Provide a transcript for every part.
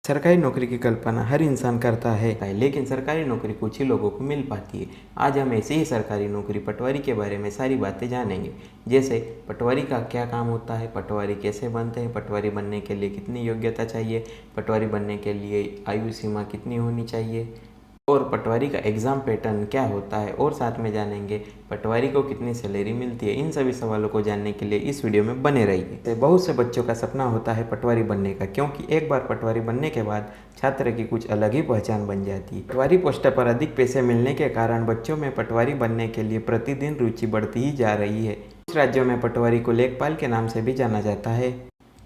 सरकारी नौकरी की कल्पना हर इंसान करता है, लेकिन सरकारी नौकरी कुछ ही लोगों को मिल पाती है। आज हम ऐसे ही सरकारी नौकरी पटवारी के बारे में सारी बातें जानेंगे। जैसे पटवारी का क्या काम होता है, पटवारी कैसे बनते हैं, पटवारी बनने के लिए कितनी योग्यता चाहिए, पटवारी बनने के लिए आयु सीमा कितनी होनी चाहिए और पटवारी का एग्ज़ाम पैटर्न क्या होता है, और साथ में जानेंगे पटवारी को कितनी सैलरी मिलती है। इन सभी सवालों को जानने के लिए इस वीडियो में बने रहिए। बहुत से बच्चों का सपना होता है पटवारी बनने का, क्योंकि एक बार पटवारी बनने के बाद छात्र की कुछ अलग ही पहचान बन जाती है। पटवारी पोस्ट पर अधिक पैसे मिलने के कारण बच्चों में पटवारी बनने के लिए प्रतिदिन रुचि बढ़ती ही जा रही है। कुछ राज्यों में पटवारी को लेखपाल के नाम से भी जाना जाता है।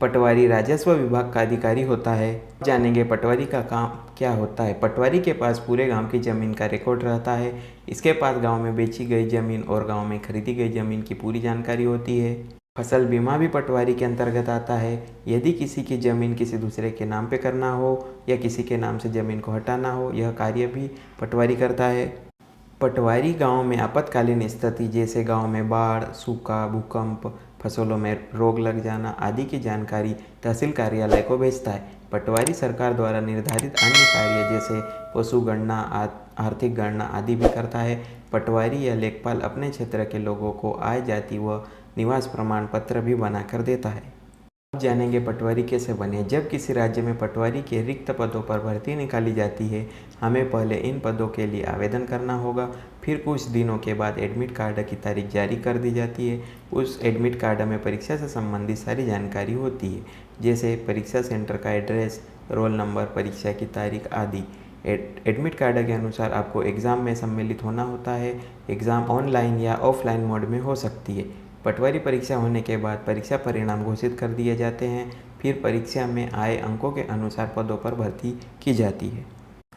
पटवारी राजस्व विभाग का अधिकारी होता है। जानेंगे पटवारी का काम क्या होता है। पटवारी के पास पूरे गांव की ज़मीन का रिकॉर्ड रहता है। इसके पास गांव में बेची गई ज़मीन और गांव में खरीदी गई ज़मीन की पूरी जानकारी होती है। फसल बीमा भी पटवारी के अंतर्गत आता है। यदि किसी की ज़मीन किसी दूसरे के नाम पे करना हो या किसी के नाम से ज़मीन को हटाना हो, यह कार्य भी पटवारी करता है। पटवारी गांव में आपातकालीन स्थिति जैसे गांव में बाढ़, सूखा, भूकंप, फसलों में रोग लग जाना आदि की जानकारी तहसील कार्यालय को भेजता है। पटवारी सरकार द्वारा निर्धारित अन्य कार्य जैसे पशु गणना, आर्थिक गणना आदि भी करता है। पटवारी या लेखपाल अपने क्षेत्र के लोगों को आय, जाति व निवास प्रमाण पत्र भी बनाकर देता है। अब जानेंगे पटवारी कैसे बने। जब किसी राज्य में पटवारी के रिक्त पदों पर भर्ती निकाली जाती है, हमें पहले इन पदों के लिए आवेदन करना होगा। फिर कुछ दिनों के बाद एडमिट कार्ड की तारीख जारी कर दी जाती है। उस एडमिट कार्ड में परीक्षा से संबंधित सारी जानकारी होती है, जैसे परीक्षा सेंटर का एड्रेस, रोल नंबर, परीक्षा की तारीख आदि। एडमिट कार्ड के अनुसार आपको एग्ज़ाम में सम्मिलित होना होता है। एग्ज़ाम ऑनलाइन या ऑफलाइन मोड में हो सकती है। पटवारी परीक्षा होने के बाद परीक्षा परिणाम घोषित कर दिए जाते हैं। फिर परीक्षा में आए अंकों के अनुसार पदों पर भर्ती की जाती है।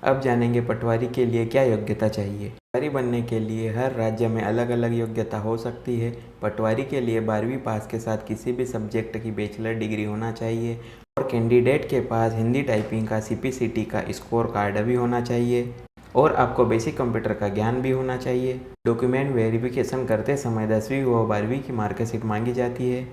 अब जानेंगे पटवारी के लिए क्या योग्यता चाहिए। पटवारी बनने के लिए हर राज्य में अलग अलग योग्यता हो सकती है। पटवारी के लिए 12वीं पास के साथ किसी भी सब्जेक्ट की बैचलर डिग्री होना चाहिए और कैंडिडेट के पास हिंदी टाइपिंग का CPCT का स्कोर कार्ड भी होना चाहिए और आपको बेसिक कंप्यूटर का ज्ञान भी होना चाहिए। डॉक्यूमेंट वेरिफिकेशन करते समय 10वीं व 12वीं की मार्कशीट मांगी जाती है।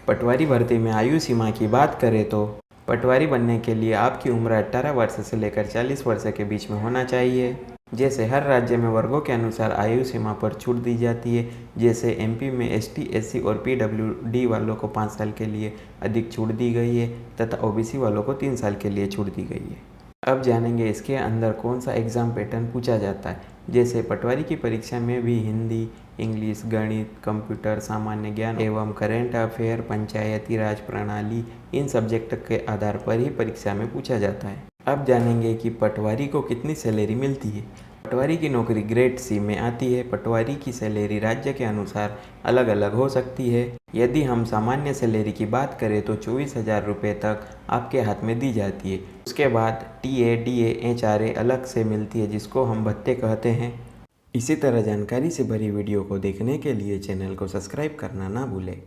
पटवारी भर्ती में आयु सीमा की बात करें तो पटवारी बनने के लिए आपकी उम्र 18 वर्ष से लेकर 40 वर्ष के बीच में होना चाहिए। जैसे हर राज्य में वर्गों के अनुसार आयु सीमा पर छूट दी जाती है। जैसे MP में ST, SC और PWD वालों को 5 साल के लिए अधिक छूट दी गई है तथा OBC वालों को 3 साल के लिए छूट दी गई है। अब जानेंगे इसके अंदर कौन सा एग्ज़ाम पैटर्न पूछा जाता है। जैसे पटवारी की परीक्षा में भी हिंदी, इंग्लिश, गणित, कंप्यूटर, सामान्य ज्ञान एवं करेंट अफेयर, पंचायती राज प्रणाली, इन सब्जेक्ट के आधार पर ही परीक्षा में पूछा जाता है। अब जानेंगे कि पटवारी को कितनी सैलरी मिलती है। पटवारी की नौकरी ग्रेड C में आती है। पटवारी की सैलरी राज्य के अनुसार अलग अलग हो सकती है। यदि हम सामान्य सैलरी की बात करें तो 24,000 रुपये तक आपके हाथ में दी जाती है। उसके बाद TA, DA, HRA अलग से मिलती है, जिसको हम भत्ते कहते हैं। इसी तरह जानकारी से भरी वीडियो को देखने के लिए चैनल को सब्सक्राइब करना ना भूलें।